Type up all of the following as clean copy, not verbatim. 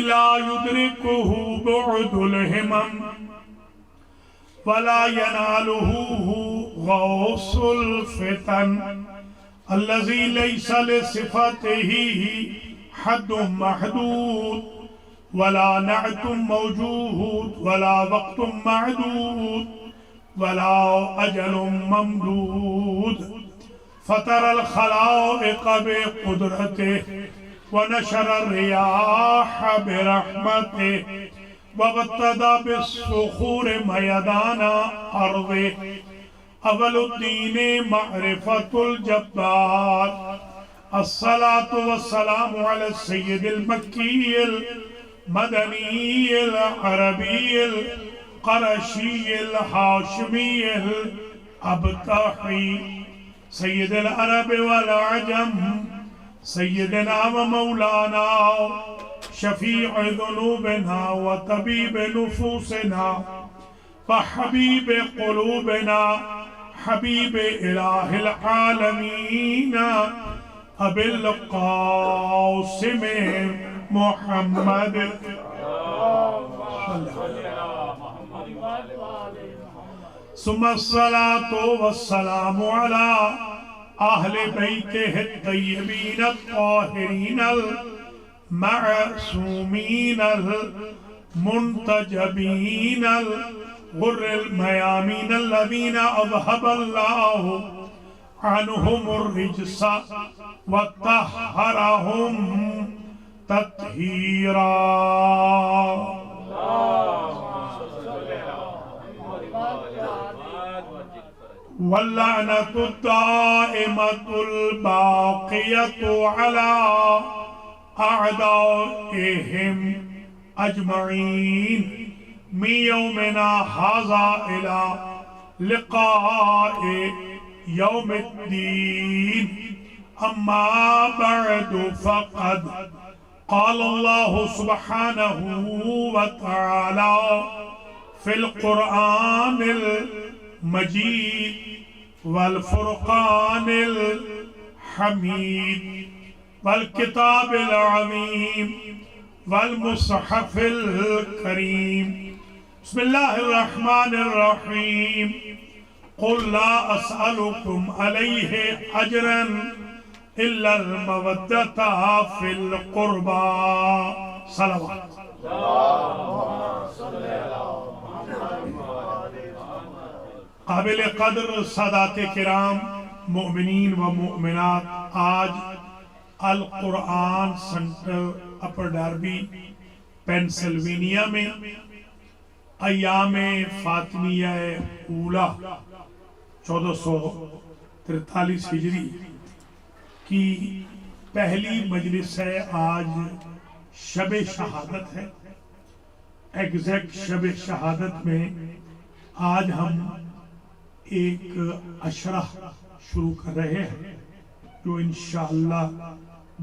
لا يدركه بعد الهمم ولا يناله غوص الفتن الذي ليس لصفته حد محدود ولا نعت موجود ولا وقت معدود ولا أجل ممدود فطر الخلائق بقدرته ونشر الرياح برحمته وابتدى بالصخور ميدان أرضه أول الدين معرفة الجبار الصلاة والسلام على السيد المكي المدني العربي القرشي الهاشمي الأبطحي سيد العرب والعجم سيدنا ومولانا شفيع ذنوبنا وطبيب نفوسنا وحبيب قلوبنا حبيب إله العالمين أبي القاسم محمد ثم الصلاة والسلام على أهل بيته الطيبين الطاهرين المعصومين المنتجبين الغر الميامين الذين أذهب الله عنهم الرجس وطهرهم تطهيرا واللعنة الدائمة الباقية على أعدائهم أجمعين من يومنا هذا إلى لقاء يوم الدين أما بعد فقد قال الله سبحانه وتعالى في القرآن المجيد والفرقان الحميد والكتاب العظيم والمصحف الكريم بسم الله الرحمن الرحيم قل لا أسألكم عليه أجرا إلا المودة في القربى صلوات قابل قدر سادات کرام مؤمنین و مؤمنات آج القرآن سنٹر اپر ڈاربی پینسلوینیا میں ایام فاطمیہ اولا 1443 ہجری کی پہلی مجلس ہے. آج شب شہادت ہے. ایگزیکٹ شب شہادت میں آج ہم ایک عشرہ شروع کر رہے ہیں جو انشاءاللہ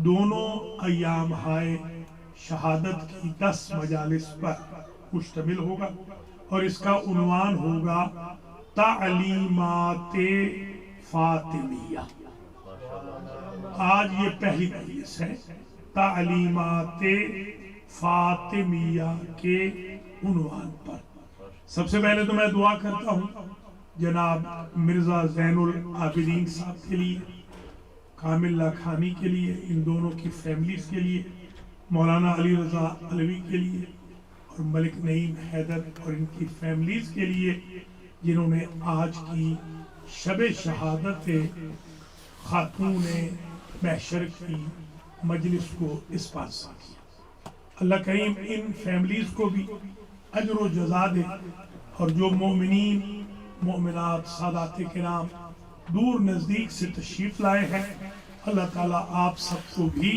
دونوں ایام ہائے شہادت کی 10 مجالس پر مشتمل ہوگا اور اس کا عنوان ہوگا تعلیمات فاطمیہ. آج یہ پہلی مجلس ہے تعلیمات فاطمیہ کے عنوان پر. سب سے پہلے تو میں دعا کرتا ہوں جناب مرزا زین العابدین صاحب کے لیے, کامل لاکھانی کے لیے, ان دونوں کی فیملیز کے لیے, مولانا علی رضا علوی کے لیے اور ملک نعیم حیدر اور ان کی فیملیز کے لیے جنہوں نے آج کی شب شہادت خاتون محشر کی مجلس کو اسپانسر کیا. اللہ کریم ان فیملیز کو بھی اجر و جزا دے, اور جو مومنین مومنات سادات کرام دور نزدیک سے تشریف لائے ہیں اللہ تعالیٰ آپ سب کو بھی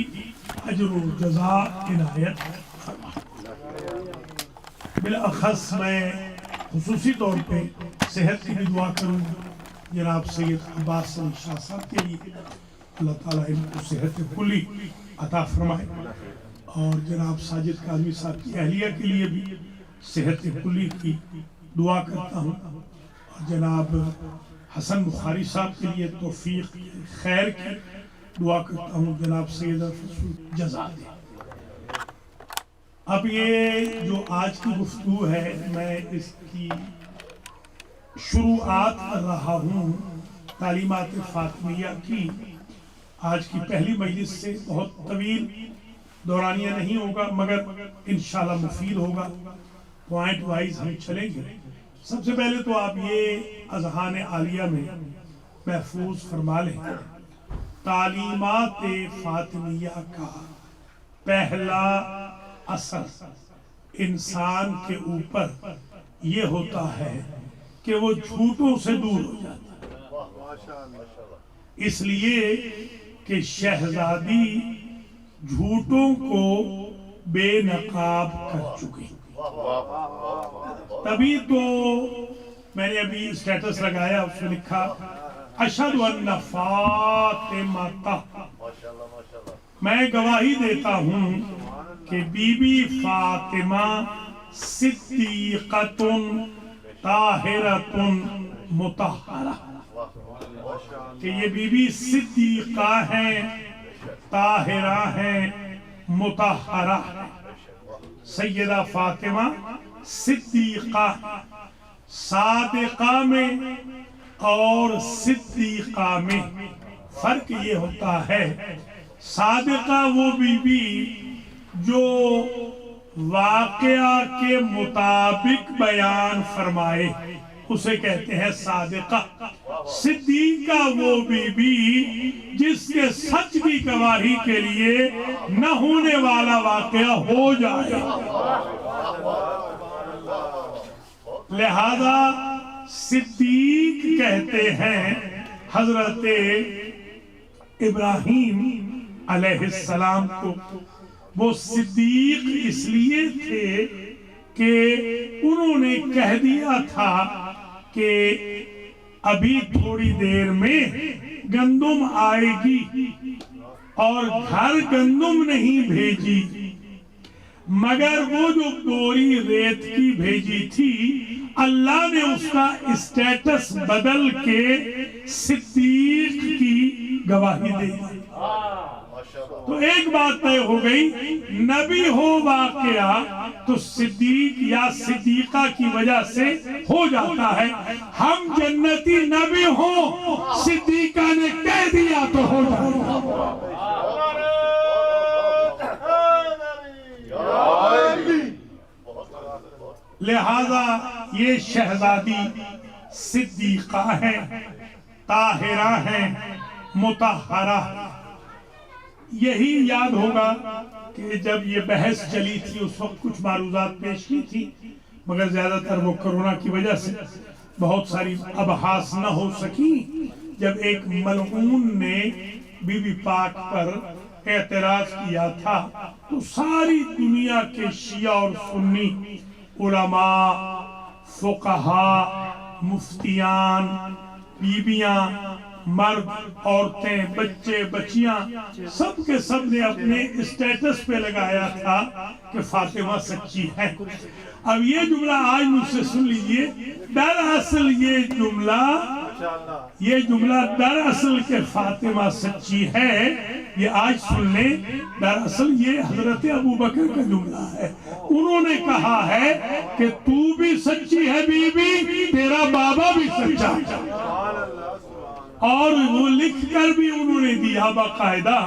اجر و جزا عنایت فرمائے. بالاخص میں خصوصی طور پہ صحت کی بھی دعا کروں جناب سید عباس علی شاہ صاحب کے لیے, اللہ تعالیٰ ان کو صحت کلی عطا فرمائے, اور جناب ساجد کاظمی صاحب کی اہلیہ کے لیے بھی صحت کلی کی دعا کرتا ہوں, اور جناب حسن بخاری صاحب کے لیے توفیق خیر کی دعا کرتا ہوں. جناب سید جزا دے. اب یہ جو آج کی گفتگو ہے میں اس کی شروعات کر رہا ہوں تعلیمات فاطمیہ کی. آج کی پہلی مجلس سے بہت طویل دورانیہ نہیں ہوگا مگر انشاءاللہ مفید ہوگا. پوائنٹ وائز ہم چلیں گے. سب سے پہلے تو آپ یہ اذہان عالیہ میں محفوظ فرما لیں تعلیمات فاطمیہ کا پہلا اثر انسان کے اوپر یہ ہوتا ہے کہ وہ جھوٹوں سے دور ہو جاتا ہے. اس لیے کہ شہزادی جھوٹوں کو بے نقاب کر چکی. تبھی تو میں نے ابھی اسٹیٹس لگایا اس میں لکھا اشہد ان فاطمہ، میں گواہی دیتا ہوں کہ بی بی فاطمہ صدیقۃ طاہرۃ مطہرہ، کہ یہ بی بی صدیقہ ہیں، طاہرہ ہیں، مطہرہ ہیں. سیدہ فاطمہ صدیقہ، صادقہ میں اور صدیقہ میں فرق یہ ہوتا ہے صادقہ وہ بی بی جو واقعہ کے مطابق بیان فرمائے اسے کہتے ہیں صادقہ. صدیقہ وہ بی بی جس کے سچ کی گواہی کے لیے نہ ہونے والا واقعہ ہو جائے. لہذا صدیق کہتے ہیں حضرت ابراہیم علیہ السلام کو. وہ صدیق اس لیے تھے کہ انہوں نے کہہ دیا تھا کہ ابھی تھوڑی دیر میں گندم آئے گی اور گھر گندم نہیں بھیجی مگر وہ جو بوری ریت کی بھیجی تھی اللہ نے اس کا اسٹیٹس بدل کے صدیق کی گواہی دے دی. تو ایک بات طے ہو گئی، نبی ہو واقعہ تو صدیق یا صدیقہ کی وجہ سے ہو جاتا ہے. ہم جنتی نبی ہوں صدیقہ نے کہہ دیا تو ہو جاتا. لہذا یہ شہزادی صدیقہ ہیں، طاہرہ ہیں، مطہرہ. یہی یاد ہوگا کہ جب یہ بحث چلی تھی اس وقت کچھ معروضات پیش کی تھی مگر زیادہ تر وہ کرونا کی وجہ سے بہت ساری ابحاث نہ ہو سکی. جب ایک ملعون نے بی بی پاک پر اعتراض کیا تھا تو ساری دنیا کے شیعہ اور سنی علماء، فقہاء، مفتیان، بیبیاں، مرد، عورتیں، بچے، بچیاں سب کے سب نے اپنے اسٹیٹس پہ لگایا تھا کہ فاطمہ سچی ہے. اب یہ جملہ آج مجھ سے سن لیجئے. دراصل یہ جملہ دراصل کہ فاطمہ سچی ہے یہ آج سن لیں. دراصل یہ حضرت ابو بکر کا جملہ ہے. انہوں نے کہا ہے کہ تو بھی سچی ہے بی بی، تیرا بابا بھی سچا ہے. اور وہ لکھ کر بھی انہوں نے دیا باقاعدہ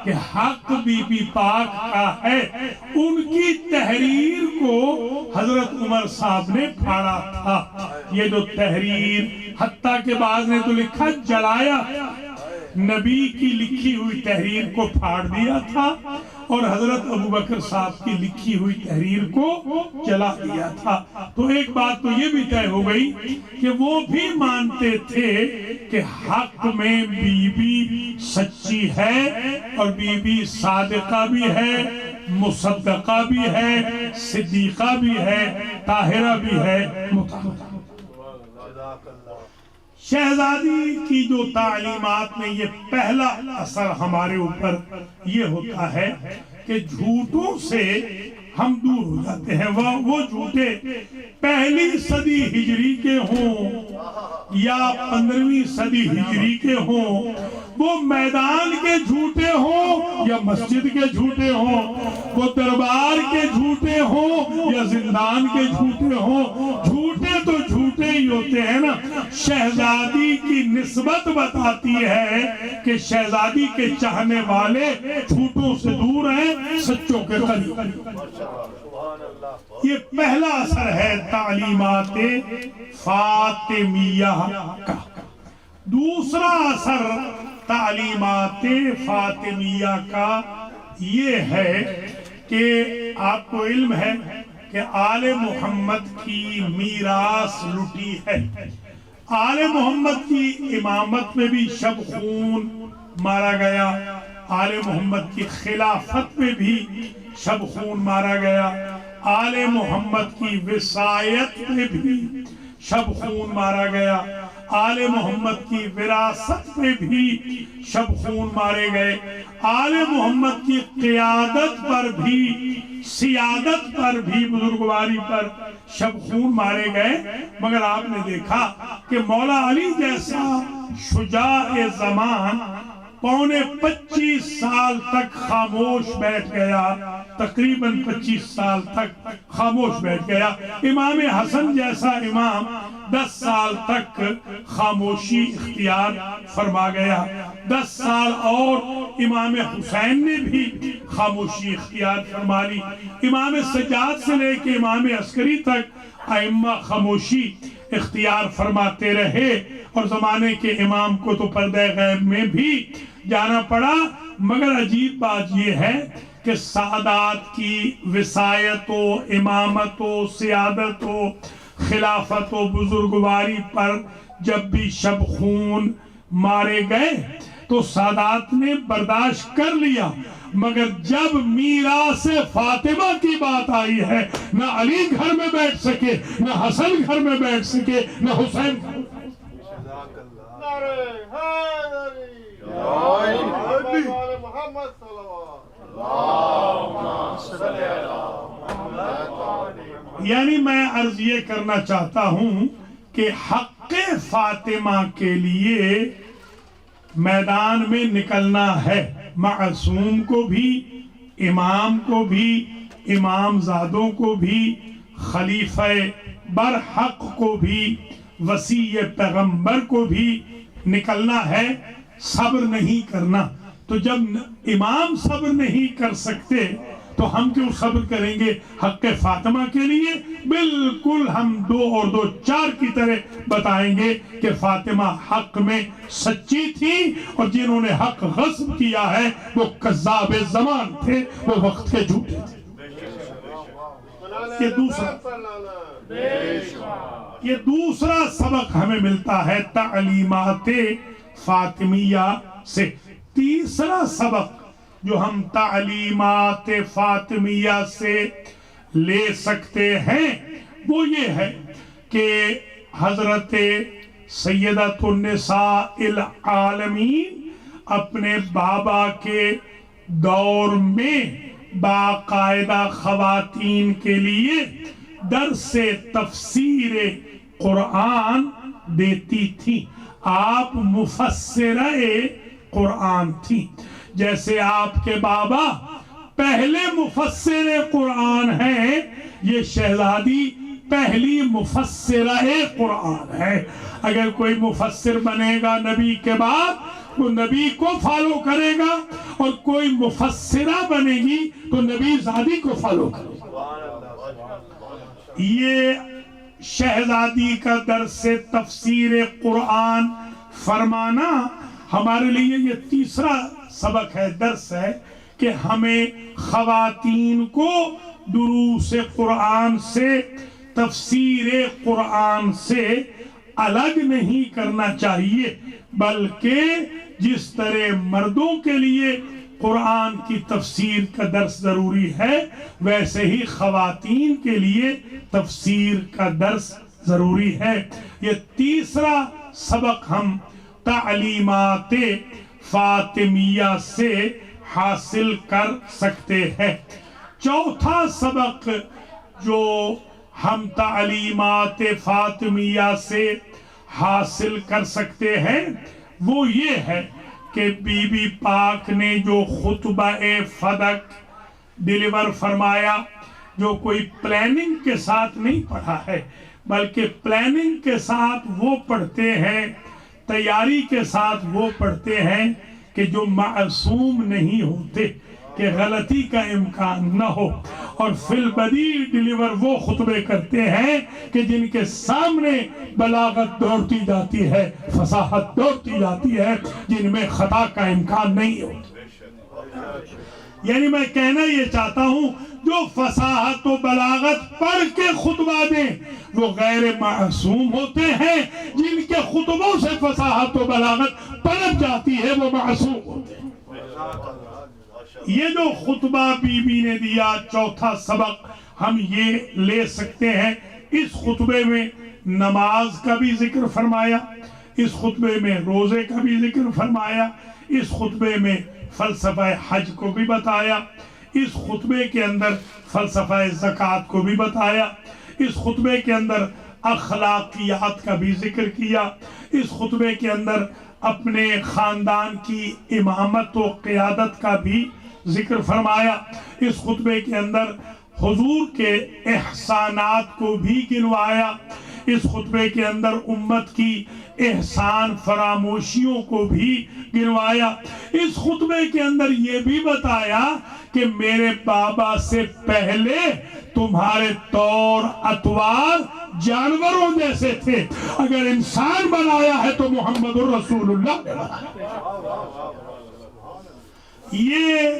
کہ حق بی بی پاک کا ہے. ان کی تحریر کو حضرت عمر صاحب نے پھاڑا تھا. یہ جو تحریر حتیٰ کہ بعض نے تو لکھا جلایا، نبی کی لکھی ہوئی تحریر کو پھاڑ دیا تھا اور حضرت ابوبکر صاحب کی لکھی ہوئی تحریر کو جلا دیا تھا. تو ایک بات تو یہ بھی طے ہو گئی کہ وہ بھی مانتے تھے کہ حق میں بی بی سچی ہے اور بی بی صادقہ بھی ہے، مصدقہ بھی ہے، صدیقہ بھی ہے، طاہرہ بھی ہے، مطہرہ. شہزادی کی جو تعلیمات میں یہ پہلا اثر ہمارے اوپر یہ ہوتا ہے کہ جھوٹوں سے ہم دور ہو جاتے ہیں. وہ جھوٹے پہلی صدی ہجری کے ہوں یا 15ویں صدی ہجری کے ہوں، وہ میدان کے جھوٹے ہوں یا مسجد کے جھوٹے ہوں، وہ دربار کے جھوٹے ہوں یا زندان کے جھوٹے ہوں، جھوٹے تو جھوٹے ہی ہوتے ہیں نا۔ شہزادی کی نسبت بتاتی ہے کہ شہزادی کے چاہنے والے جھوٹوں سے دور ہیں، سچوں کے قریب۔ یہ پہلا اثر ہے تعلیمات فاطمیہ کا۔ دوسرا اثر تعلیمات فاطمیہ کا یہ ہے کہ آپ کو علم ہے کہ آل محمد کی میراث لٹی ہے۔ آل محمد کی امامت میں بھی شب خون مارا گیا، آل محمد کی خلافت میں بھی شب خون مارا گیا، آل محمد کی وصایت میں بھی شب خون مارا گیا، آل محمد کی وراثت میں بھی شب خون مارے گئے، آل محمد کی قیادت پر بھی، سیادت پر بھی، بزرگواری پر شب خون مارے گئے۔ مگر آپ نے دیکھا کہ مولا علی جیسا شجاع زمان پونے 25 سال تک خاموش بیٹھ گیا، تقریباً 25 سال تک خاموش بیٹھ گیا۔ امام حسن جیسا امام 10 سال تک خاموشی اختیار فرما گیا، 10 سال اور امام حسین نے بھی خاموشی اختیار فرما لی۔ امام سجاد سے لے کے امام عسکری تک ائمہ خاموشی اختیار فرماتے رہے، اور زمانے کے امام کو تو پردہ غیب میں بھی جانا پڑا۔ مگر عجیب بات یہ ہے کہ سادات کی وصایت و امامت و سیادت و خلافت و بزرگواری پر جب بھی شب خون مارے گئے تو سادات نے برداشت کر لیا، مگر جب میراث فاطمہ کی بات آئی ہے، نہ علی گھر میں بیٹھ سکے، نہ حسن گھر میں بیٹھ سکے، نہ حسین گھر میں۔ یعنی میں عرض یہ کرنا چاہتا ہوں کہ حق فاطمہ کے لیے میدان میں نکلنا ہے، معصوم کو بھی، امام کو بھی، امام زادوں کو بھی، خلیفہ برحق کو بھی، وصی پیغمبر کو بھی نکلنا ہے، صبر نہیں کرنا۔ تو جب امام صبر نہیں کر سکتے تو ہم کیوں صبر کریں گے حق فاطمہ کے لیے؟ بالکل ہم 2 اور 2 4 کی طرح بتائیں گے کہ فاطمہ حق میں سچی تھی، اور جنہوں نے حق غصب کیا ہے وہ کذاب زمان تھے، وہ وقت کے جھوٹے تھے۔ یہ دوسرا سبق ہمیں ملتا ہے تعلیمات فاطمیہ سے۔ تیسرا سبق جو ہم تعلیمات فاطمیہ سے لے سکتے ہیں وہ یہ ہے کہ حضرت سیدۃ النساء العالمین اپنے بابا کے دور میں باقاعدہ خواتین کے لیے درس تفسیر قرآن دیتی تھی۔ آپ مفسرہ قرآن تھی، جیسے آپ کے بابا پہلے مفسر قرآن ہیں، یہ شہزادی پہلی مفسرہ قرآن ہے۔ اگر کوئی مفسر بنے گا نبی کے بعد وہ نبی کو فالو کرے گا، اور کوئی مفسرہ بنے گی تو نبی زادی کو فالو کرے گا۔ یہ شہزادی کا درس تفسیر قرآن فرمانا ہمارے لیے یہ تیسرا سبق ہے، درس ہے کہ ہمیں خواتین کو دروس قرآن سے، تفسیر قرآن سے الگ نہیں کرنا چاہیے، بلکہ جس طرح مردوں کے لیے قرآن کی تفسیر کا درس ضروری ہے ویسے ہی خواتین کے لیے تفسیر کا درس ضروری ہے۔ یہ تیسرا سبق ہم تعلیمات فاطمیہ سے حاصل کر سکتے ہیں۔ چوتھا سبق جو ہم تعلیمات فاطمیہ سے حاصل کر سکتے ہیں وہ یہ ہے کہ بی بی پاک نے جو خطبہ فدق ڈیلیور فرمایا، جو کوئی پلاننگ کے ساتھ نہیں پڑھا ہے، بلکہ پلاننگ کے ساتھ وہ پڑھتے ہیں، تیاری کے ساتھ وہ پڑھتے ہیں کہ جو معصوم نہیں ہوتے، کہ غلطی کا امکان نہ ہو، اور فی البدی ڈیلیور وہ خطبے کرتے ہیں کہ جن کے سامنے بلاغت دوڑتی جاتی ہے، فصاحت دوڑتی جاتی ہے، جن میں خطا کا امکان نہیں ہوتا۔ یعنی میں کہنا یہ چاہتا ہوں، جو فصاحت و بلاغت پڑھ کے خطبہ دیں وہ غیر معصوم ہوتے ہیں، جن کے خطبوں سے فصاحت و بلاغت پنپ جاتی ہے وہ معصوم ہوتے ہیں۔ یہ جو خطبہ بی بی نے دیا، چوتھا سبق ہم یہ لے سکتے ہیں، اس خطبے میں نماز کا بھی ذکر فرمایا، اس خطبے میں روزے کا بھی ذکر فرمایا، اس خطبے میں فلسفہ حج کو بھی بتایا، اس خطبے کے اندر فلسفہ زکوٰۃ کو بھی بتایا، اس خطبے کے اندر اخلاقیات کا بھی ذکر کیا، اس خطبے کے اندر اپنے خاندان کی امامت و قیادت کا بھی ذکر فرمایا، اس خطبے کے اندر حضور کے احسانات کو بھی گنوایا، اس خطبے کے اندر امت کی احسان فراموشیوں کو بھی گنوایا، اس خطبے کے اندر یہ بھی بتایا کہ میرے بابا سے پہلے تمہارے طور اطوار جانوروں جیسے تھے، اگر انسان بنایا ہے تو محمد الرسول اللہ نے بنایا۔ یہ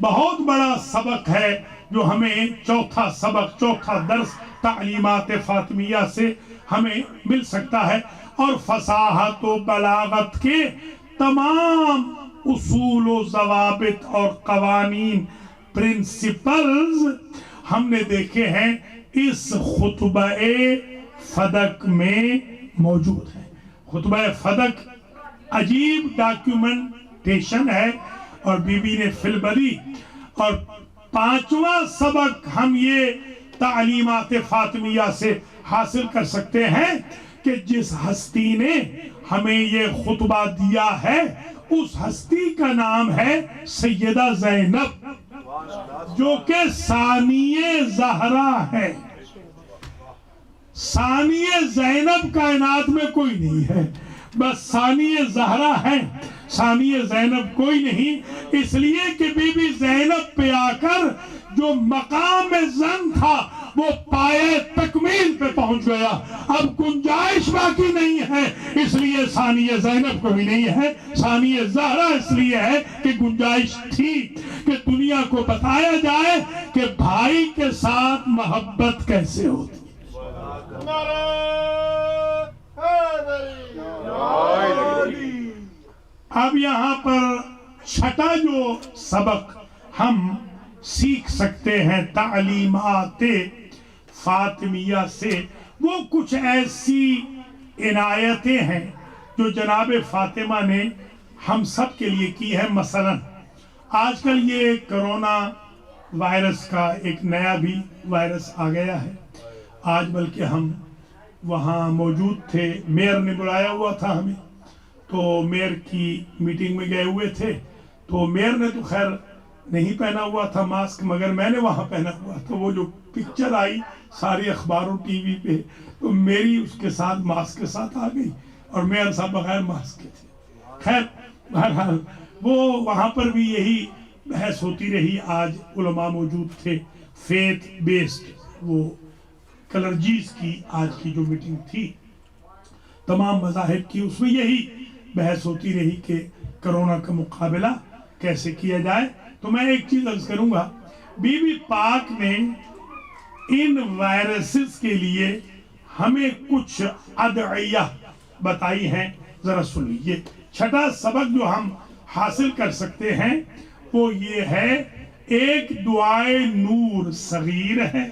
بہت بڑا سبق ہے جو ہمیں چوتھا سبق، چوتھا درس تعلیمات فاطمیہ سے ہمیں مل سکتا ہے، اور فصاحت و بلاغت کے تمام اصول و ضوابط اور قوانین، پرنسپلز ہم نے دیکھے ہیں اس خطبہ فدق میں موجود ہے۔ خطبہ فدق عجیب ڈاکیومنٹیشن ہے، اور بی بی نے فی البدی، اور پانچواں سبق ہم یہ تعلیمات فاطمیہ سے حاصل کر سکتے ہیں کہ جس ہستی نے ہمیں یہ خطبہ دیا ہے اس ہستی کا نام ہے سیدہ زینب، جو کہ ثانیہ زہرا ہے۔ ثانیہ زینب کائنات میں کوئی نہیں ہے، بس ثانیہ زہرا ہے، ثانیہ زینب کوئی نہیں، اس لیے کہ بی بی زینب پہ آ کر جو مقام زن تھا وہ پائے تکمیل پہ پہنچ گیا، اب گنجائش باقی نہیں ہے، اس لیے ثانیہ زینب کوئی نہیں ہے، ثانیہ زہرا اس لیے ہے کہ گنجائش تھی کہ دنیا کو بتایا جائے کہ بھائی کے ساتھ محبت کیسے ہوتی۔ اب یہاں پر چھٹا جو سبق ہم سیکھ سکتے ہیں تعلیمات فاطمیہ سے، وہ کچھ ایسی عنایتیں ہیں جو جناب فاطمہ نے ہم سب کے لیے کی ہے۔ مثلا آج کل یہ کرونا وائرس کا ایک نیا بھی وائرس آ گیا ہے، آج بلکہ ہم وہاں موجود تھے، میئر نے بلایا ہوا تھا ہمیں، تو میئر کی میٹنگ میں گئے ہوئے تھے، تو میئر نے تو خیر نہیں پہنا ہوا تھا ماسک، مگر میں نے وہاں پہنا ہوا تھا۔ وہ جو پکچر آئی ساری اخباروں ٹی وی پہ، تو میری اس کے ساتھ ماسک کے ساتھ آ گئی، اور میئر صاحب بغیر ماسک کے تھے۔ خیر بہرحال وہ وہاں پر بھی یہی بحث ہوتی رہی، آج علماء موجود تھے، فیتھ بیسڈ وہ کلرجیز کی آج کی جو میٹنگ تھی تمام مذاہب کی، اس میں یہی بحث ہوتی رہی کہ کرونا کا مقابلہ کیسے کیا جائے۔ تو میں ایک چیز عرض کروں گا، بی بی پاک نے ان وائرسز کے لیے ہمیں کچھ ادعیہ بتائی ہیں، ذرا سن لیجیے۔ چھٹا سبق جو ہم حاصل کر سکتے ہیں وہ یہ ہے، ایک دعائے نور صغیر ہے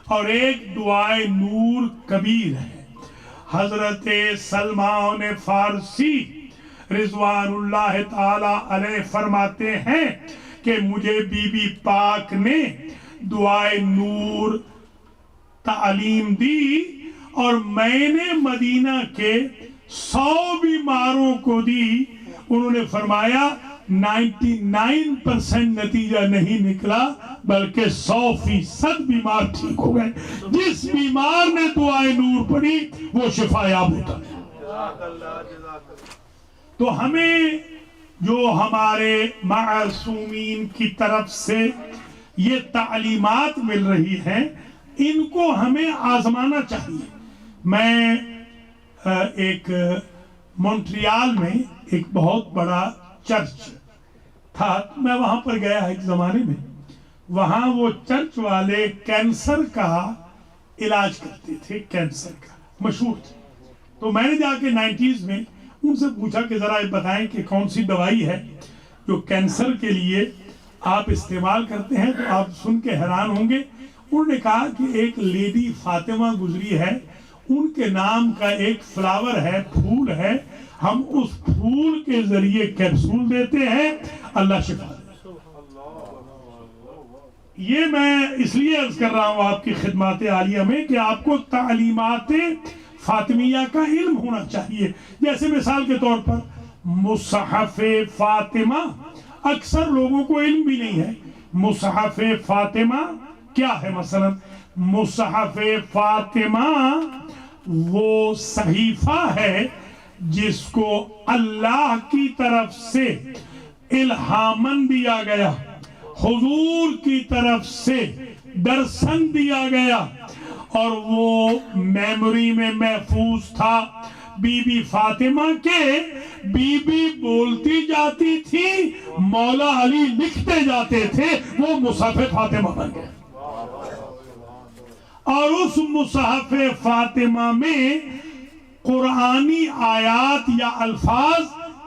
اور ایک دعائے نور کبیر ہے۔ حضرت سلمان فارسی رضوان اللہ تعالی علیہ فرماتے ہیں کہ مجھے بی بی پاک نے دعائے نور تعلیم دی، اور میں نے مدینہ کے 100 بیماروں کو دی، انہوں نے فرمایا 99% نتیجہ نہیں نکلا بلکہ 100% بیمار ٹھیک ہو گئے. جس بیمار نے دعائے نور پڑھی وہ شفا یاب ہوتا ہے. تو ہمیں جو ہمارے معصومین کی طرف سے یہ تعلیمات مل رہی ہیں ان کو ہمیں آزمانا چاہیے. میں ایک مونٹریال میں ایک بہت بڑا چرچ تھا، میں وہاں پر گیا ایک زمانے میں. وہاں وہ چرچ والے کینسر کا علاج کرتے تھے، کینسر کا مشہور تھے. تو میں نے جا کے 90s میں ان سے پوچھا کہ ذرا بتائیں کہ کون سی دوائی ہے جو کینسر کے لیے آپ استعمال کرتے ہیں. تو آپ سن کے حیران ہوں گے. انہوں نے کہا کہ ایک لیڈی فاطمہ گزری ہے، ان کے نام کا ایک فلاور ہے، پھول ہے، ہم اس پھول کے ذریعے کیپسول دیتے ہیں، اللہ شفا دے. یہ میں اس لیے عرض کر رہا ہوں آپ کی خدمات عالیہ میں کہ آپ کو تعلیمات فاطمیہ کا علم ہونا چاہیے. جیسے مثال کے طور پر مصحف فاطمہ، اکثر لوگوں کو علم بھی نہیں ہے. مصحف فاطمہ کیا ہے؟ مثلا مصحف فاطمہ وہ صحیفہ ہے جس کو اللہ کی طرف سے الہامن دیا گیا، حضور کی طرف سے درسن دیا گیا، اور وہ میموری میں محفوظ تھا. بی بی فاطمہ کے بی بی بولتی جاتی تھی، مولا علی لکھتے جاتے تھے، وہ مصحف فاطمہ بن گئے. اور اس مصحف فاطمہ میں قرآنی آیات یا الفاظ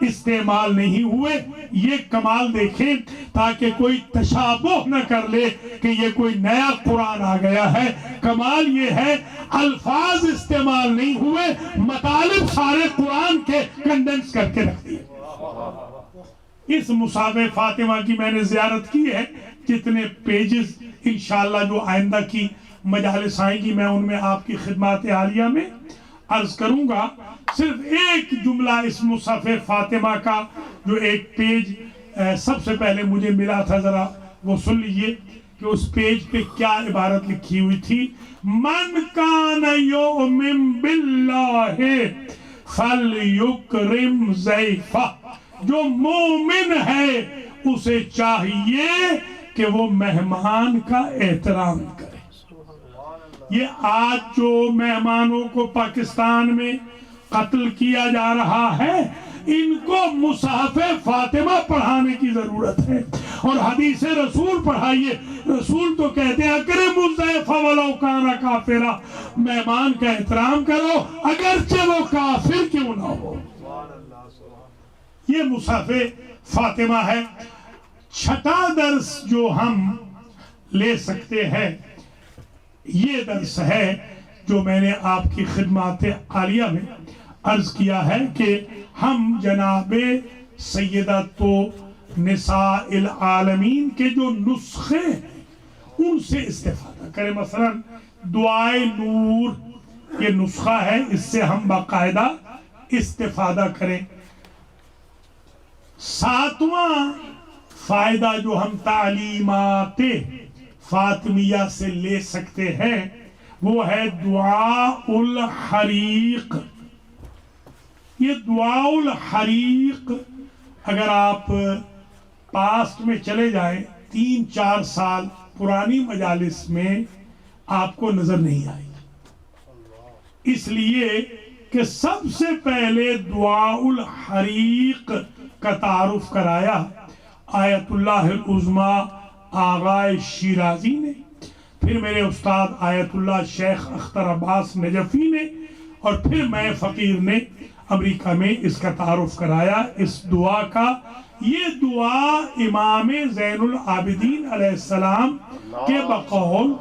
استعمال نہیں ہوئے. یہ کمال دیکھیں تاکہ کوئی تشابہ نہ کر لے کہ یہ کوئی نیا قرآن آ گیا ہے. کمال یہ ہے الفاظ استعمال نہیں ہوئے، مطالب سارے قرآن کے کنڈنس کر کے رکھ دیے. اس مصحف فاطمہ کی میں نے زیارت کی ہے. جتنے پیجز انشاءاللہ جو آئندہ کی مجالس آئیں گی میں ان میں آپ کی خدمات عالیہ میں عرض کروں گا. صرف ایک جملہ اس مصحف فاطمہ کا جو ایک پیج سب سے پہلے مجھے ملا تھا، ذرا وہ سن لیجئے کہ اس پیج پہ کیا عبارت لکھی ہوئی تھی. من کان یؤمن باللہ فلیکرم ضیفہ. جو مومن ہے اسے چاہیے کہ وہ مہمان کا احترام کرے. یہ آج جو مہمانوں کو پاکستان میں قتل کیا جا رہا ہے، ان کو مصحف فاطمہ پڑھانے کی ضرورت ہے. اور حدیث رسول پڑھائیے. رسول تو کہتے ہیں اکرم الضیف ولو کان کافرا، مہمان کا احترام کرو اگرچہ وہ کافر کیوں نہ ہو. یہ مصحف فاطمہ ہے. چھٹا درس جو ہم لے سکتے ہیں یہ درس ہے جو میں نے آپ کی خدمات عالیہ میں عرض کیا ہے کہ ہم جناب سیدۃ نساء العالمین کے جو نسخے ہیں ان سے استفادہ کریں. مثلا دعائے نور یہ نسخہ ہے، اس سے ہم باقاعدہ استفادہ کریں. ساتواں فائدہ جو ہم تعلیمات فاطمیہ سے لے سکتے ہیں وہ ہے دعاء الحریق. یہ دعاء الحریق اگر آپ پاسٹ میں چلے جائیں 3-4 سال پرانی مجالس میں آپ کو نظر نہیں آئی. اس لیے کہ سب سے پہلے دعاء الحریق کا تعارف کرایا آیت اللہ العظمیٰ آغائے شیرازی نے، پھر میرے استاد آیت اللہ شیخ اختر عباس نجفی نے، اور پھر میں فقیر نے امریکہ میں اس کا تعارف کرایا اس دعا کا. یہ دعا امام زین العابدین علیہ السلام کے بقول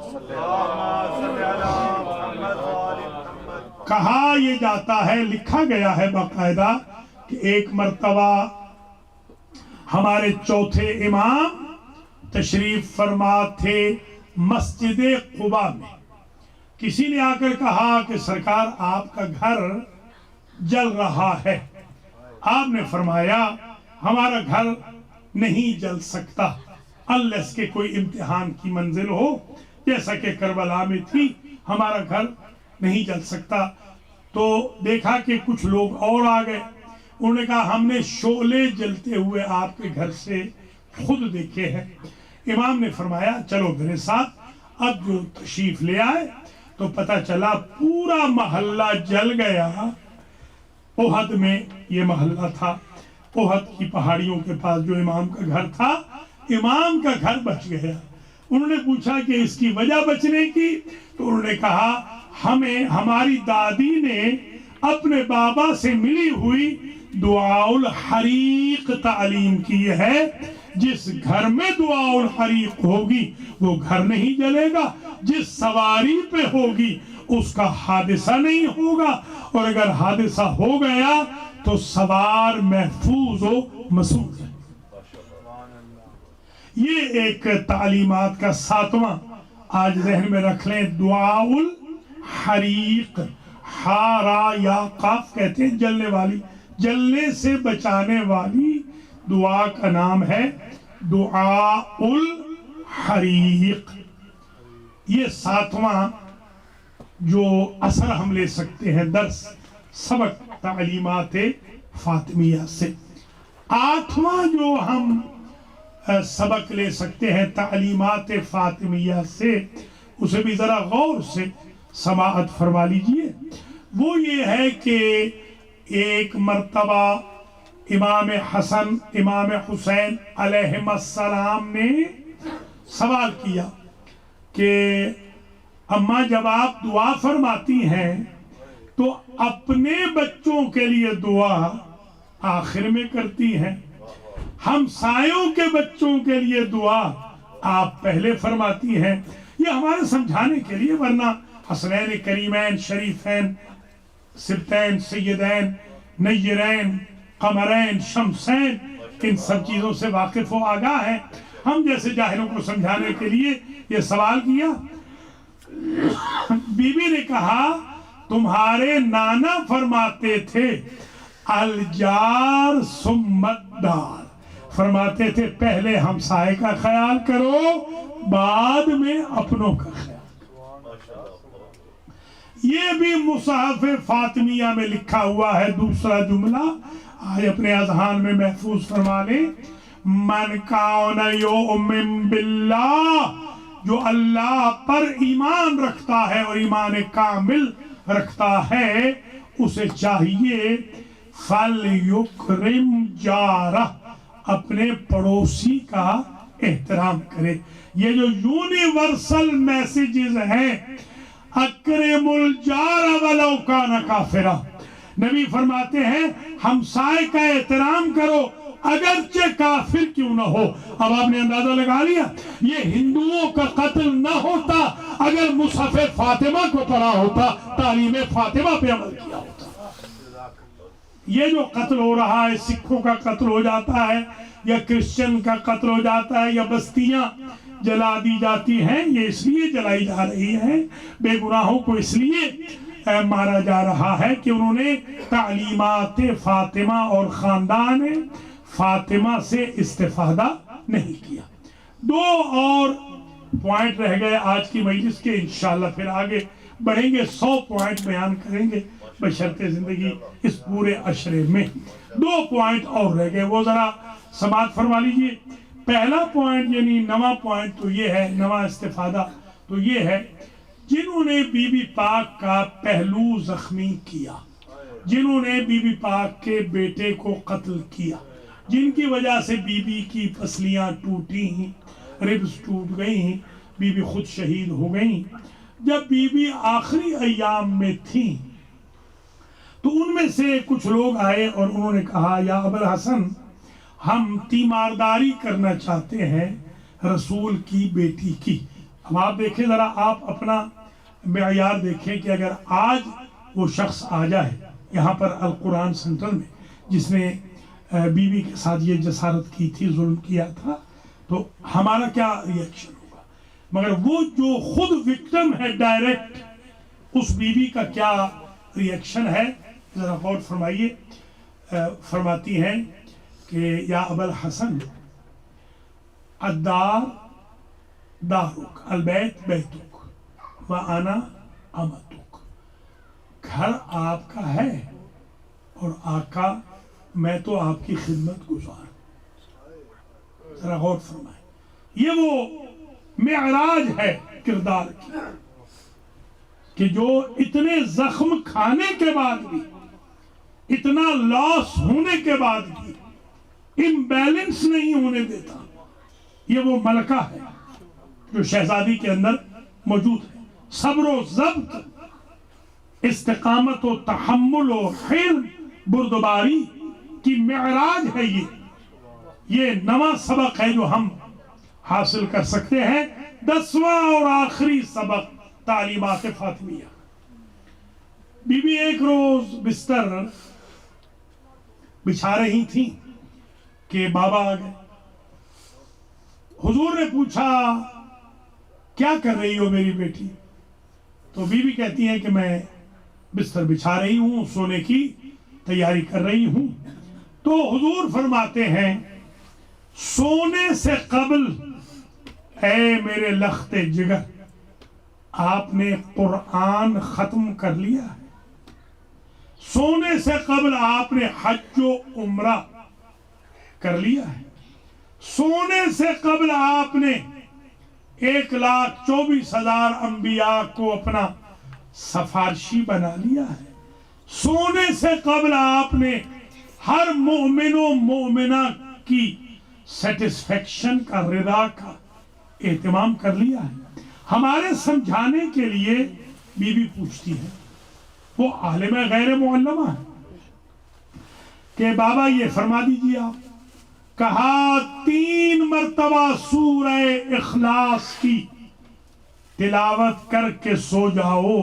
کہا یہ جاتا ہے، لکھا گیا ہے باقاعدہ کہ ایک مرتبہ ہمارے چوتھے امام تشریف فرما تھے مسجد قباء میں. کسی نے آ کر کہا کہ سرکار آپ کا گھر جل رہا ہے. آپ نے فرمایا ہمارا گھر نہیں جل سکتا unless کہ کوئی امتحان کی منزل ہو، جیسا کہ کربلا میں تھی، ہمارا گھر نہیں جل سکتا۔ تو دیکھا کہ کچھ لوگ اور آ گئے، انہوں نے کہا ہم نے شعلے جلتے ہوئے آپ کے گھر سے خود دیکھے ہیں۔ امام نے فرمایا چلو میرے ساتھ۔ اب جو تشریف لے آئے تو پتہ چلا پورا محلہ جل گیا۔ احد میں یہ محلہ تھا، احد کی پہاڑیوں کے پاس جو امام کا گھر تھا، امام کا گھر بچ گیا۔ انہوں نے پوچھا کہ اس کی وجہ بچنے کی، تو انہوں نے کہا ہمیں ہماری دادی نے اپنے بابا سے ملی ہوئی دعاء الحریق تعلیم کی ہے، جس گھر میں دعاء الحریق ہوگی وہ گھر نہیں جلے گا، جس سواری پہ ہوگی اس کا حادثہ نہیں ہوگا، اور اگر حادثہ ہو گیا تو سوار محفوظ و مسعود ہے۔ یہ ایک تعلیمات کا 7واں آج ذہن میں رکھ لیں، دعاء الحریق، ہا را یا قاف کہتے ہیں جلنے والی، جلنے سے بچانے والی دعا کا نام ہے دعاء الحریق۔ یہ 7واں جو اثر ہم لے سکتے ہیں درس سبق تعلیمات فاطمیہ سے۔ 8واں جو ہم سبق لے سکتے ہیں تعلیمات فاطمیہ سے، اسے بھی ذرا غور سے سماعت فرما لیجئے۔ وہ یہ ہے کہ ایک مرتبہ امام حسن امام حسین علیہم السلام نے سوال کیا کہ اماں جب آپ دعا فرماتی ہیں تو اپنے بچوں کے لیے دعا آخر میں کرتی ہیں، ہمسایوں کے بچوں کے لیے دعا آپ پہلے فرماتی ہیں۔ یہ ہمارے سمجھانے کے لیے، ورنہ حسنین کریمین شریفین سبتین سیدین نیرین قمرین شمسین، ان سب چیزوں سے واقف و آگاہ ہیں۔ ہم جیسے جاہلوں کو سمجھانے کے لیے یہ سوال کیا۔ بی بی نے کہا تمہارے نانا فرماتے تھے الجار ثم الدار، فرماتے تھے پہلے ہمسائے کا خیال کرو بعد میں اپنوں کا خیال۔ یہ بھی مصحف فاطمیہ میں لکھا ہوا ہے۔ دوسرا جملہ آج اپنے اذہان میں محفوظ فرما لیں، من کان یؤمن باللہ، جو اللہ پر ایمان رکھتا ہے اور ایمان کامل رکھتا ہے، اسے چاہیے فَلْيُكْرِمْ جَارَهُ، اپنے پڑوسی کا احترام کرے۔ یہ جو یونیورسل میسیجز ہیں، اکرم الجار ولو کان کافرا، نبی فرماتے ہیں ہمسائے کا احترام کرو اگرچہ کافر کیوں نہ ہو۔ اب آپ نے اندازہ لگا لیا، یہ ہندوؤں کا قتل نہ ہوتا اگر مصحف فاطمہ کو پڑھا ہوتا، تعلیم فاطمہ پہ عمل کیا ہوتا۔ یہ جو قتل ہو رہا ہے، سکھوں کا قتل ہو جاتا ہے یا کرسچن کا قتل ہو جاتا ہے یا بستیاں جلا دی جاتی ہیں، یہ اس لیے جلائی جا رہی ہیں، بے گناہوں کو اس لیے مارا جا رہا ہے کہ انہوں نے تعلیمات فاطمہ اور خاندان فاطمہ سے استفادہ نہیں کیا۔ 2 اور پوائنٹ رہ گئے آج کی مجلس کے، انشاءاللہ پھر آگے بڑھیں گے، 100 پوائنٹ بیان کریں گے بشرط زندگی اس پورے عشرے میں۔ 2 پوائنٹ اور رہ گئے، وہ ذرا سماعت فرما لیجئے۔ پہلا پوائنٹ یعنی نواں پوائنٹ تو یہ ہے، نواں استفادہ تو یہ ہے، جنہوں نے بی بی پاک کا پہلو زخمی کیا، جنہوں نے بی بی پاک کے بیٹے کو قتل کیا، جن کی وجہ سے بی بی کی پسلیاں ٹوٹی ہیں، ربز ٹوٹ گئی ہیں، بی بی خود شہید ہو گئیں۔ جب بی بی آخری ایام میں تھیں تو ان میں سے کچھ لوگ آئے اور انہوں نے کہا یا ابوالحسن، ہم تیمارداری کرنا چاہتے ہیں رسول کی بیٹی کی۔ اب آپ دیکھیں ذرا، آپ اپنا معیار دیکھیں کہ اگر آج وہ شخص آ جائے یہاں پر القرآن سینٹر میں جس نے بی بی کے ساتھ یہ جسارت کی تھی، ظلم کیا تھا، تو ہمارا کیا ری ایکشن ہوگا؟ مگر وہ جو خود وکٹم ہے ڈائریکٹ، اس بی بی کا کیا ری ایکشن ہے؟ ذرا غور فرمائیے۔ فرماتی ہیں کہ یا ابل حسن الدار دارک البیت بیتک وانا امتک، گھر آپ کا ہے اور آقا میں تو آپ کی خدمت گزار ہوں۔ ذرا غور فرمائیں، یہ وہ معراج ہے کردار کی کہ جو اتنے زخم کھانے کے بعد بھی، اتنا لاس ہونے کے بعد بھی امبیلنس نہیں ہونے دیتا۔ یہ وہ ملکہ ہے جو شہزادی کے اندر موجود ہے، صبر و ضبط، استقامت و تحمل و حلم، بردباری کی معراج ہے یہ نواں سبق ہے جو ہم حاصل کر سکتے ہیں۔ 10واں اور آخری سبق تعلیمات فاطمیہ۔ بی بی ایک روز بستر بچھا رہی تھیں کہ بابا آ گئے۔ حضور نے پوچھا کیا کر رہی ہو میری بیٹی؟ تو بی بی کہتی ہیں کہ میں بستر بچھا رہی ہوں، سونے کی تیاری کر رہی ہوں۔ تو حضور فرماتے ہیں سونے سے قبل اے میرے لخت جگر آپ نے قرآن ختم کر لیا ہے، سونے سے قبل آپ نے حج و عمرہ کر لیا ہے، سونے سے قبل آپ نے 1,24,000 انبیاء کو اپنا سفارشی بنا لیا ہے، سونے سے قبل آپ نے ہر مومن و مومنہ کی سیٹسفیکشن کا، رضا کا اہتمام کر لیا ہے۔ ہمارے سمجھانے کے لیے بی بی پوچھتی ہے، وہ عالم غیر معلمہ ہے، کہ بابا یہ فرما دیجیے آپ، کہا 3 مرتبہ سورہ اخلاص کی تلاوت کر کے سو جاؤ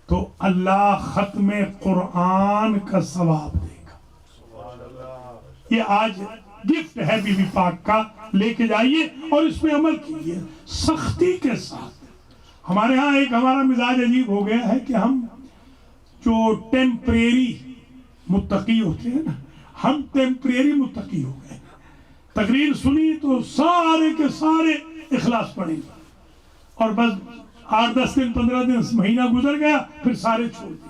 تو اللہ ختم قرآن کا ثواب دے گا۔ یہ آج گفٹ ہے بی بی پاک کا، لے کے جائیے اور اس پہ عمل کیجیے سختی کے ساتھ۔ ہمارے ہاں ایک ہمارا مزاج عجیب ہو گیا ہے کہ ہم جو ٹیمپریری متقی ہوتے ہیں نا، ہم ٹیمپریری متقی ہو گئے۔ تقریر سنی تو سارے کے سارے اخلاص پڑھیں گے اور بس 8-10 دن 15 دن مہینہ گزر گیا پھر سارے چھوڑ دیں گے۔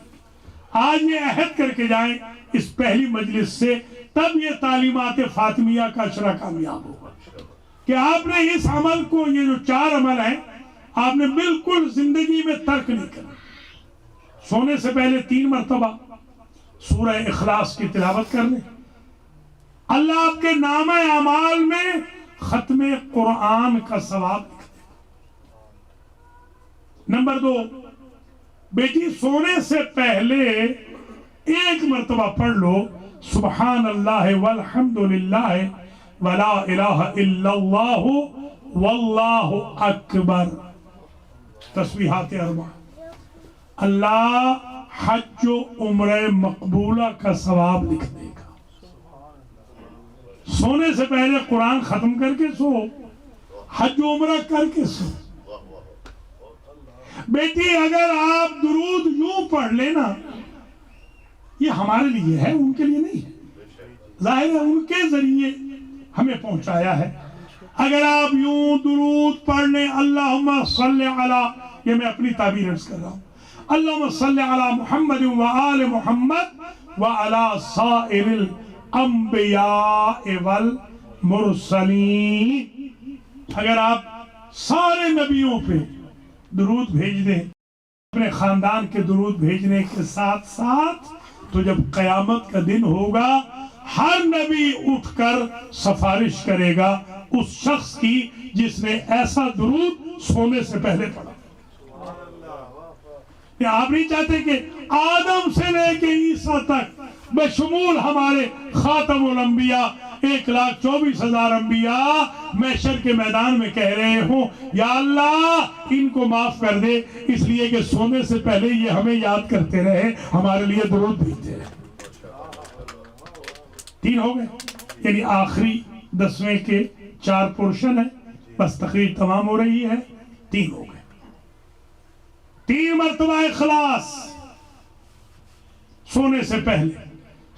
آج یہ عہد کر کے جائیں اس پہلی مجلس سے، تب یہ تعلیمات فاطمیہ کا اشرا کامیاب ہوگا کہ آپ نے اس عمل کو، یہ جو 4 عمل ہیں، آپ نے بالکل زندگی میں ترک نہیں کرنا۔ سونے سے پہلے 3 مرتبہ سورہ اخلاص کی تلاوت کر لیں، اللہ آپ کے نامہ اعمال میں ختم قرآن کا ثواب لکھ دے گا۔ نمبر 2، بیٹی سونے سے پہلے 1 مرتبہ پڑھ لو سبحان اللہ والحمد للہ ولا الہ الا اللہ واللہ اکبر، تسبیحات 4۔ اللہ حج و عمرہ مقبولہ کا ثواب لکھ دے گا۔ سونے سے پہلے قرآن ختم کر کے سو، حج و عمرہ کر کے سو۔ بیٹی اگر آپ درود یوں پڑھ لینا، یہ ہمارے لیے ہے، ان کے لیے نہیں ہے، ظاہر ہے ان کے ذریعے ہمیں پہنچایا ہے۔ اگر آپ یوں درود پڑھ لیں، اللہم صلی علی، یہ میں اپنی تعبیر عرض کر رہا ہوں، اللہم صلی علی محمد وآل محمد وعلی سائر الانبیاء والمرسلین، اگر آپ سارے نبیوں پہ درود بھیج دیں، اپنے خاندان کے درود بھیجنے کے ساتھ ساتھ، تو جب قیامت کا دن ہوگا ہر نبی اٹھ کر سفارش کرے گا اس شخص کی جس نے ایسا درود سونے سے پہلے پڑھا۔ آپ نہیں چاہتے کہ آدم سے لے کے عیسیٰ تک بشمول ہمارے خاتم الانبیاء 1,24,000 انبیاء محشر کے میدان میں کہہ رہے ہوں یا اللہ ان کو معاف کر دے، اس لیے کہ سونے سے پہلے یہ ہمیں یاد کرتے رہے، ہمارے لیے درود بھیجتے رہے۔ 3 ہو گئے، یعنی آخری 10ویں کے 4 پورشن ہیں، بس تقریر تمام ہو رہی ہے، 3 ہو گئے۔ 3 مرتبہ اخلاص سونے سے پہلے،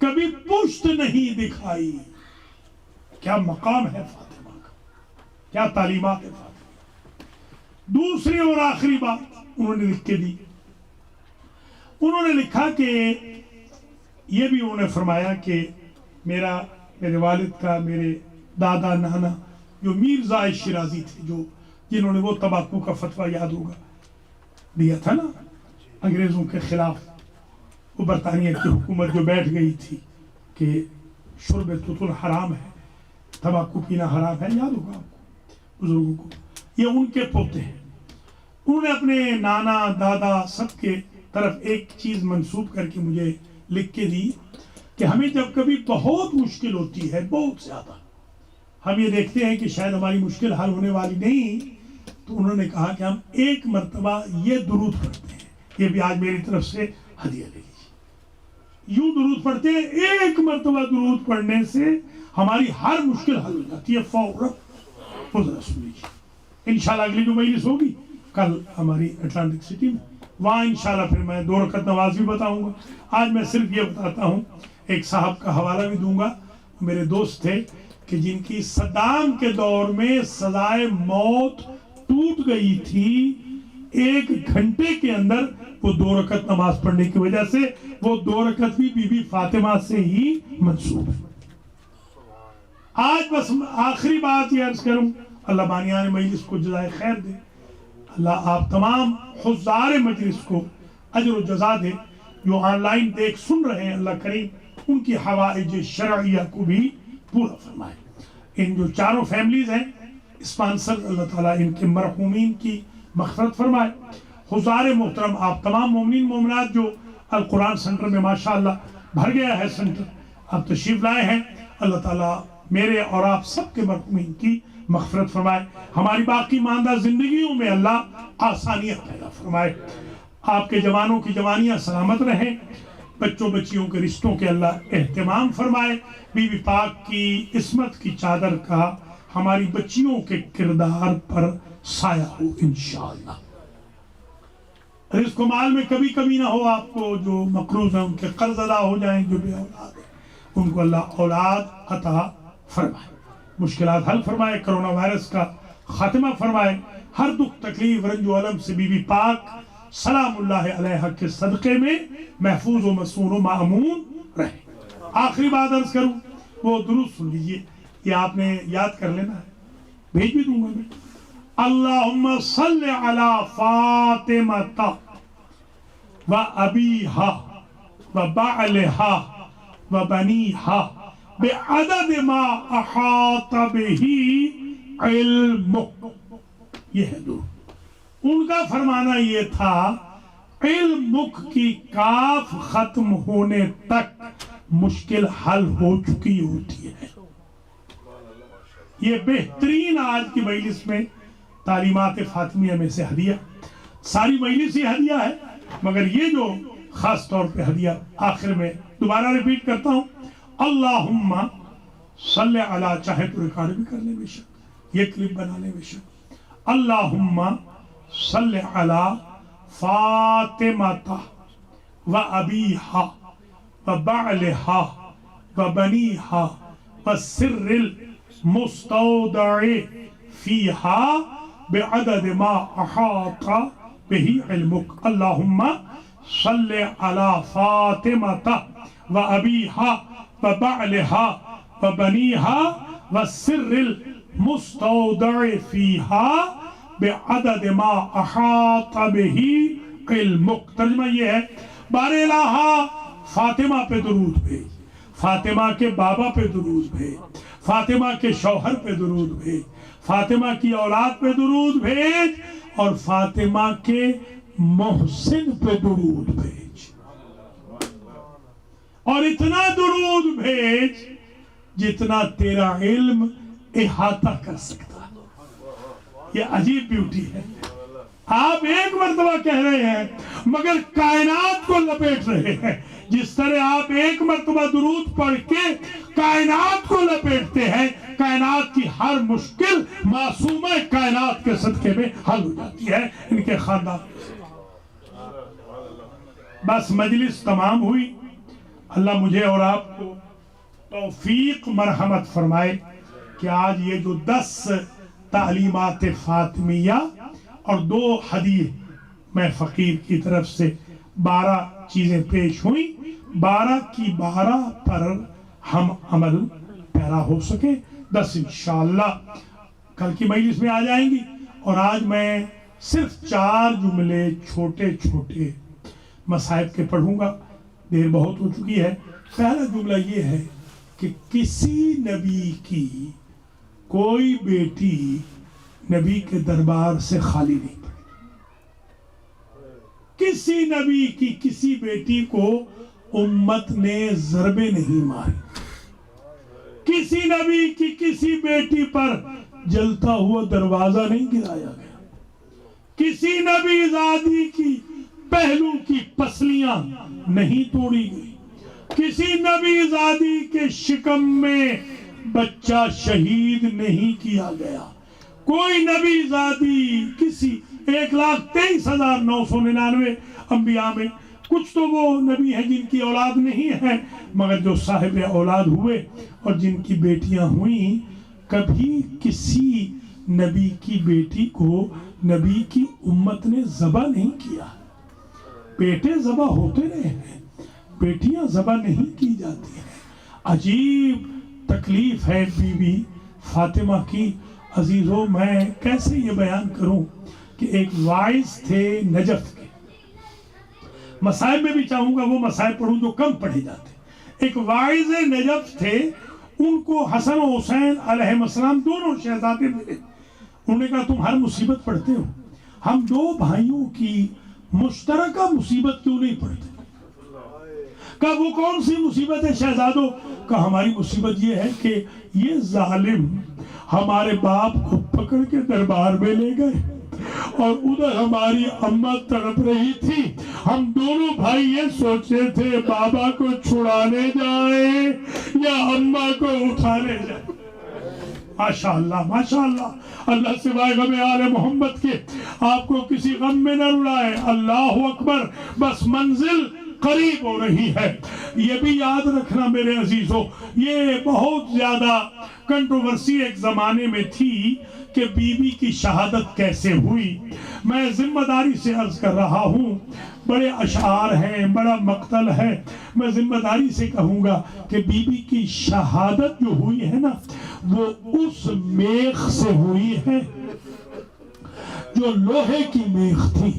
کبھی پشت نہیں دکھائی. کیا مقام ہے فاطمہ کا، کیا تعلیمات ہے فاطمہ. دوسری اور آخری بات انہوں نے لکھ کے دی. انہوں نے لکھا کہ یہ بھی انہوں نے فرمایا کہ میرے والد کا، میرے دادا نانا جو میر زائد شیرازی تھے، جنہوں نے وہ تمباکو کا فتویٰ یاد ہوگا دیا تھا نا انگریزوں کے خلاف، وہ برطانیہ کی حکومت جو بیٹھ گئی تھی کہ شرب تتر حرام ہے، تمباکو پینا حرام ہے، یاد ہوگا آپ کو بزرگوں کو. یہ ان کے پوتے ہیں. انہوں نے اپنے نانا دادا سب کے طرف ایک چیز منسوب کر کے مجھے لکھ کے دی کہ ہمیں جب کبھی بہت مشکل ہوتی ہے، بہت زیادہ، ہم یہ دیکھتے ہیں کہ شاید ہماری مشکل حل ہونے والی نہیں، تو انہوں نے کہا کہ ہم ایک مرتبہ یہ درود پڑھتے ہیں. یہ بھی آج میری طرف سے ہدیہ لے لیجیے. یوں درود پڑھتے ہیں، ایک مرتبہ درود پڑھنے سے ہماری ہر مشکل حل ہو جاتی ہے فوراً. وہ ذرا سن لیجیے. انشاءاللہ اگلی جو مجلس ہوگی کل ہماری اٹلانٹک سٹی میں، وہاں انشاءاللہ پھر میں 2 رکعت نماز بھی بتاؤں گا. آج میں صرف یہ بتاتا ہوں، ایک صاحب کا حوالہ بھی دوں گا، میرے دوست تھے کہ جن کی صدام کے دور میں سزائے موت ٹوٹ گئی تھی، 1 گھنٹے کے اندر وہ 2 رکعت نماز پڑھنے کی وجہ سے وہ 2 رکعت بھی بی بی فاطمہ سے ہی منسوب ہے. آج بس آخری بات یہ عرض کروں، اللہ بانیان مجلس کو جزائے خیر دے، اللہ آپ تمام حضار مجلس کو اجر و جزا دے. جو آن لائن دیکھ سن رہے ہیں، اللہ کریم ان کی حوائج شرعیہ کو بھی پورا فرمائے. ان جو چاروں فیملیز ہیں اسپانسر، اللہ تعالیٰ ان کے مرحومین کی مغفرت فرمائے. حضار محترم، آپ تمام مومنین مومنات جو القرآن سنٹر میں ماشاءاللہ بھر گیا ہے سنٹر، آپ تشریف لائے ہیں، اللہ تعالیٰ میرے اور آپ سب کے مرحومین کی مغفرت فرمائے. ہماری باقی ماندہ زندگیوں میں اللہ آسانیاں پیدا فرمائے. آپ کے جوانوں کی جوانیاں سلامت رہیں، بچوں بچیوں کے رشتوں کے اللہ اہتمام فرمائے. بی بی پاک کی عصمت کی چادر کا ہماری بچیوں کے کردار پر سایہ ہو انشاءاللہ. رزق و مال میں کبھی کمی نہ ہو. آپ کو جو مقروض ہیں ان کے قرض ادا ہو جائیں، جو بے اولاد ہیں ان کو اللہ اولاد عطا فرمائے، مشکلات حل فرمائے، کرونا وائرس کا خاتمہ فرمائے. ہر دکھ تکلیف رنج و علم سے بی بی پاک سلام اللہ علیہ کے صدقے میں محفوظ و مسون و معمون رہے. آخری بات عرض کروں، وہ درود سن لیجئے، یہ آپ نے یاد کر لینا ہے، بھیج بھی دوں گا میں. اللہم صلی علی فاطمہ و ابیہا و بعلہا و بنیہا بعدد ما احاط بہی علمک. یہ ہے درود. ان کا فرمانا یہ تھا، علمک کی کاف ختم ہونے تک مشکل حل ہو چکی ہوتی ہے. یہ بہترین آج کی مجلس میں تعلیمات فاطمیہ میں سے ہدیہ، ساری مجلس ہی ہدیہ ہے، مگر یہ جو خاص طور پہ ہدیہ آخر میں دوبارہ ریپیٹ کرتا ہوں، اللہم صلی علی، چاہے تو ریکارڈ بھی کر لیں بے شک، یہ کلپ بنا لیں بے شک. اللہم صلی علی فاطمہ و ابیہا و بعلہا و بنیہا و سر المستودع فیہا بعدد ما احاط بہی علمک. اللہم صلی علی فاطمہ و ابیہا و بعلہا و بنیہا و سر المستودع فیہا بعدد ما احاط بہی علمک. ترجمہ یہ ہے، بار الہ فاطمہ پہ درود بھیج، فاطمہ کے بابا پہ درود بھیج، فاطمہ کے شوہر پہ درود بھیج، فاطمہ کی اولاد پہ درود بھیج، اور فاطمہ کے محسن پہ درود بھیج، اور اتنا درود بھیج جتنا تیرا علم احاطہ کر سکتا. یہ عجیب بیوٹی ہے. آپ ایک مرتبہ کہہ رہے ہیں مگر کائنات کو لپیٹ رہے ہیں. جس طرح آپ ایک مرتبہ درود پڑھ کے کائنات کو لپیٹتے ہیں، کائنات کی ہر مشکل معصومہ کائنات کے صدقے میں حل ہو جاتی ہے ان کے خاندان. بس مجلس تمام ہوئی. اللہ مجھے اور آپ کو توفیق مرحمت فرمائے کہ آج یہ جو 10 تعلیمات فاطمیہ اور 2 حدیث میں فقیر کی طرف سے 12 چیزیں پیش ہوئیں، 12 کی 12 پر ہم عمل پیرا ہو سکے، 10 انشاءاللہ کل کی مجلس میں آ جائیں گی۔ اور آج میں صرف 4 جملے چھوٹے چھوٹے مصائب کے پڑھوں گا، دیر بہت ہو چکی ہے۔ پہلا جملہ یہ ہے کہ کسی نبی کی کوئی بیٹی نبی کے دربار سے خالی نہیں پڑی، کسی نبی کی کسی بیٹی کو امت نے ضربے نہیں ماری، کسی نبی کی کسی بیٹی پر جلتا ہوا دروازہ نہیں گرایا گیا، کسی نبی زادی کی پہلو کی پسلیاں نہیں توڑی گئی، کسی نبی زادی کے شکم میں بچہ شہید نہیں کیا گیا، کوئی نبی زادی کسی 1,23,999 انبیاء میں کچھ تو وہ نبی ہیں جن کی اولاد نہیں ہے، مگر جو صاحب اولاد ہوئے اور جن کی بیٹیاں ہوئیں، کبھی کسی نبی کی بیٹی کو نبی کی امت نے ذبح نہیں کیا۔ بیٹے ذبح ہوتے رہے ہیں، بیٹیاں ذبح نہیں کی جاتی ہیں۔ عجیب تکلیف ہے بی بی فاطمہ کی۔ عزیزوں میں کیسے یہ بیان کروں کہ ایک وائز تھے نجف کے، مصائب میں بھی چاہوں گا وہ مصائب پڑھوں جو کم پڑھے جاتے۔ ایک وائز نجف تھے، ان کو حسن و حسین علیہ السلام دونوں شہزادے ملے، انہوں نے کہا تم ہر مصیبت پڑھتے ہو، ہم 2 بھائیوں کی مشترکہ مصیبت کیوں نہیں پڑھتے؟ کہا وہ کون سی مصیبت ہے شہزادوں؟ کہا ہماری مصیبت یہ ہے کہ یہ ظالم ہمارے باپ کو پکڑ کے دربار میں لے گئے اور ادھر ہماری اماں تڑپ رہی تھی، ہم دونوں بھائی یہ سوچے تھے بابا کو چھڑانے جائیں یا اماں کو اٹھانے جائیں۔ ماشاءاللہ ماشاءاللہ، اللہ سوائے غم آل محمد کے آپ کو کسی غم میں نہ رلائے۔ اللہ اکبر، بس منزل قریب ہو رہی ہے۔ یہ بھی یاد رکھنا میرے عزیزوں، یہ بہت زیادہ کنٹروورسی ایک زمانے میں تھی کہ بی بی کی شہادت کیسے ہوئی۔ میں ذمہ داری سے عرض کر رہا ہوں، بڑے اشعار ہیں، بڑا مقتل ہے، میں ذمہ داری سے کہوں گا کہ بی بی کی شہادت جو ہوئی ہے نا، وہ اس میخ سے ہوئی ہے جو لوہے کی میخ تھی۔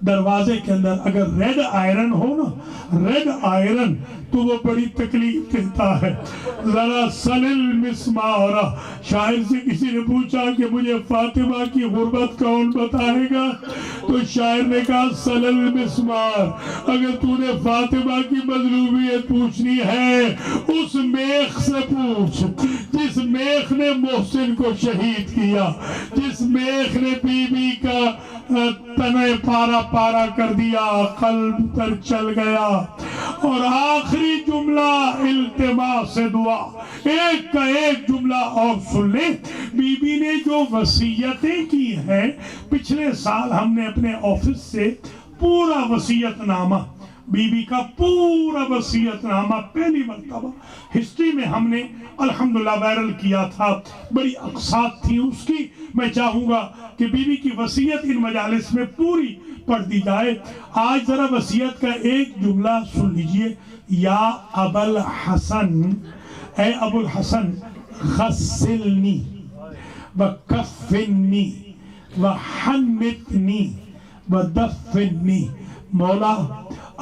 دروازے کے اندر اگر ریڈ آئرن ہو نا، ریڈ آئرن، تو وہ بڑی تکلیف دیتا ہے۔ ذرا سلل مسمارا، شاعر سے کسی نے پوچھا کہ مجھے فاطمہ کی غربت کون بتائے گا؟ تو شاعر نے کہا سلل مسمار، اگر تو نے فاطمہ کی مظلومیت پوچھنی ہے اس میخ سے پوچھ جس میخ نے محسن کو شہید کیا، جس میخ نے بی بی کا تنے پارا پارا کر دیا، قلب پر چل گیا۔ اور آخری جملہ التماس دعا، ایک کا ایک جملہ اور سن لیں۔ بی بی نے جو وصیتیں کی ہیں، پچھلے سال ہم نے اپنے آفس سے پورا وصیت نامہ، بی بی کا پورا وصیت نامہ پہلی مرتبہ ہسٹری میں ہم نے الحمدللہ وائرل کیا تھا۔ بڑی اقساط تھی اس کی۔ میں چاہوں گا کہ بی بی کی وصیت ان مجالس میں پوری پڑھ دی جائے۔ آج ذرا وصیت کا ایک جملہ سن لیجئے۔ یا ابا الحسن، اے ابو الحسن، غسلنی وکفنی وحنتنی ودفنی، مولا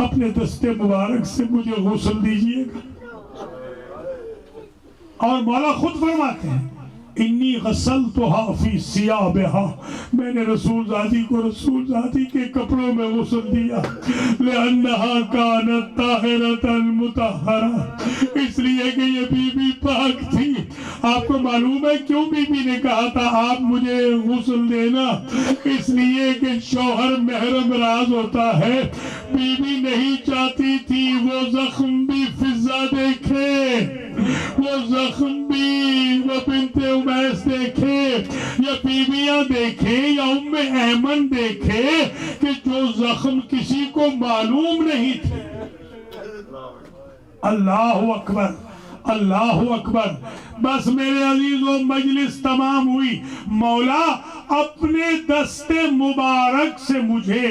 اپنے دستے مبارک سے مجھے غسل دیجئے گا۔ اور مولا خود فرماتے ہیں انی غسلتها فی ثیابها، میں نے رسول زادی کو رسول زادی کے کپڑوں میں غسل دیا، لأنها كانت طاہرة مطہرة، اس لیے کہ یہ بی بی پاک تھی۔ آپ کو معلوم ہے کیوں بی بی نے کہا تھا آپ مجھے غسل دینا؟ اس لیے کہ شوہر محرم راز ہوتا ہے۔ بی بی نہیں چاہتی تھی وہ زخم بھی فضا دیکھے، وہ زخم بھی وہ بنت امیس دیکھے، یا بیویاں دیکھے، یا ام ایمن دیکھے کہ جو زخم کسی کو معلوم نہیں تھے۔ اللہ اکبر اللہ اکبر. بس میرے عزیزو مجلس تمام ہوئی. مولا اپنے دست مبارک سے مجھے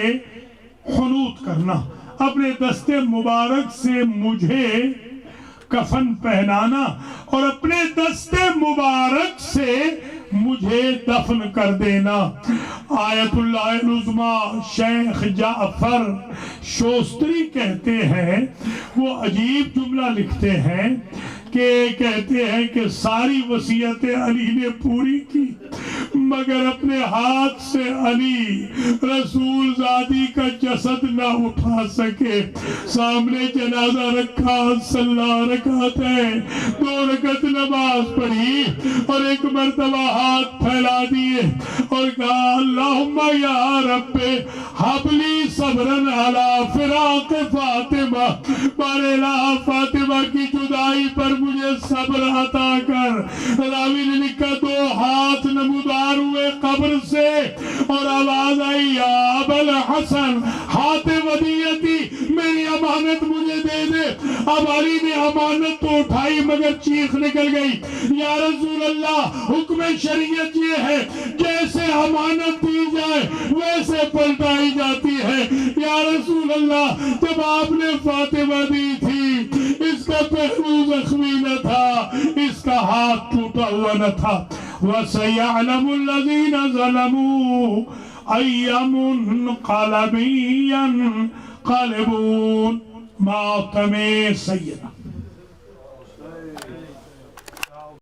حنوط کرنا، اپنے دست مبارک سے مجھے کفن پہنانا، اور اپنے دست مبارک سے مجھے دفن کر دینا. آیت اللہ العظمیٰ شیخ جعفر شوستری کہتے ہیں، وہ عجیب جملہ لکھتے ہیں کہ کہتے ہیں کہ ساری وصیتیں علی نے پوری کی، مگر اپنے ہاتھ سے علی رسول زادی کا جسد نہ اٹھا سکے. سامنے جنازہ رکھا، صلی رکعت ہے، 2 رکعت نماز پڑھی، اور ایک مرتبہ ہاتھ پھیلا دیے اور کہا اللہم یا رب حبلی صبرن علی فراق فاطمہ، بارے الہ فاطمہ کی جدائی پر مجھے صبر عطا کر. راوی نے لکھا 2 ہاتھ نمودار ہوئے قبر سے اور آواز آئی یا ابل حسن ہاتھ ودیعتی، میری امانت مجھے دے دے. اب علی نے امانت تو اٹھائی مگر چیخ نکل گئی، یا رسول اللہ حکم شریعت یہ ہے جیسے امانت دی جائے ویسے پلٹائی جاتی ہے. یا رسول اللہ جب آپ نے فاطمہ دی تھی اس کا پہلو زخمی نہ تھا، اس کا ہاتھ ٹوٹا ہوا نہ تھا. وَسَيَعْلَمُ الَّذِينَ ظَلَمُوا أَيَّ مُنْقَلَبٍ يَنْقَلِبُونَ. ماتم سیدہ